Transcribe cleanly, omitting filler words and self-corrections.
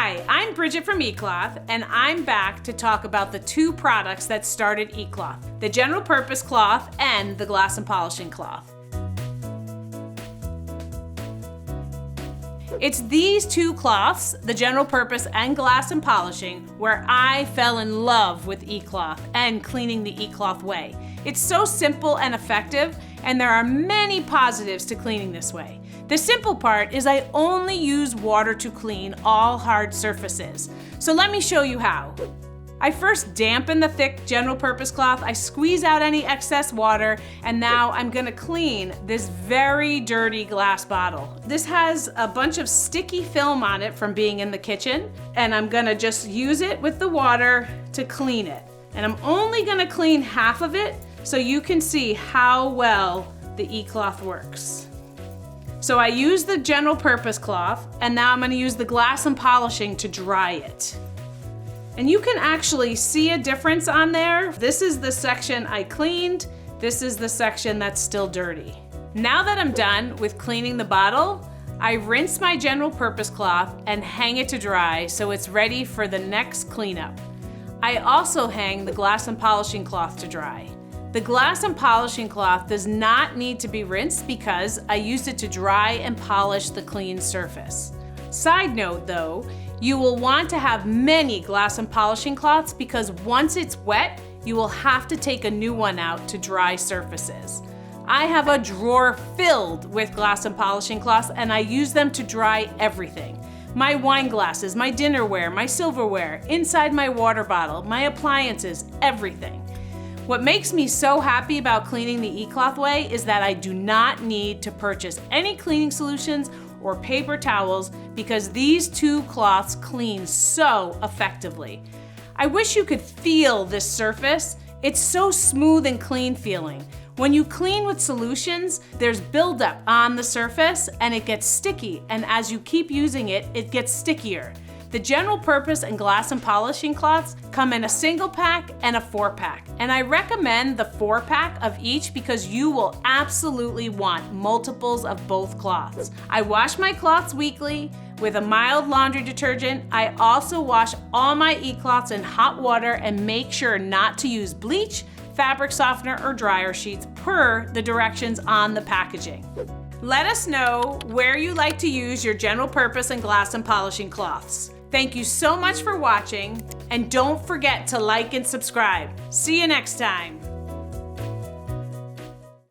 Hi, I'm Bridget from eCloth, and I'm back to talk about the two products that started eCloth, the general purpose cloth and the glass and polishing cloth. It's these two cloths, the general purpose and glass and polishing, where I fell in love with eCloth and cleaning the eCloth way. It's so simple and effective, and there are many positives to cleaning this way. The simple part is I only use water to clean all hard surfaces. So let me show you how. I first dampen the thick general purpose cloth, I squeeze out any excess water, and now I'm gonna clean this very dirty glass bottle. This has a bunch of sticky film on it from being in the kitchen, and I'm gonna just use it with the water to clean it. And I'm only gonna clean half of it so you can see how well the eCloth works. So I use the general purpose cloth, and now I'm gonna use the glass and polishing to dry it. And you can actually see a difference on there. This is the section I cleaned. This is the section that's still dirty. Now that I'm done with cleaning the bottle, I rinse my general purpose cloth and hang it to dry so it's ready for the next cleanup. I also hang the glass and polishing cloth to dry. The glass and polishing cloth does not need to be rinsed because I used it to dry and polish the clean surface. Side note though, you will want to have many glass and polishing cloths because once it's wet, you will have to take a new one out to dry surfaces. I have a drawer filled with glass and polishing cloths, and I use them to dry everything. My wine glasses, my dinnerware, my silverware, inside my water bottle, my appliances, everything. What makes me so happy about cleaning the eCloth way is that I do not need to purchase any cleaning solutions or paper towels because these two cloths clean so effectively. I wish you could feel this surface. It's so smooth and clean feeling. When you clean with solutions, there's buildup on the surface and it gets sticky, and as you keep using it, it gets stickier. The general purpose and glass and polishing cloths come in a single pack and a 4-pack. And I recommend the 4-pack of each because you will absolutely want multiples of both cloths. I wash my cloths weekly with a mild laundry detergent. I also wash all my eCloths in hot water and make sure not to use bleach, fabric softener, or dryer sheets per the directions on the packaging. Let us know where you like to use your general purpose and glass and polishing cloths. Thank you so much for watching, and don't forget to like and subscribe. See you next time.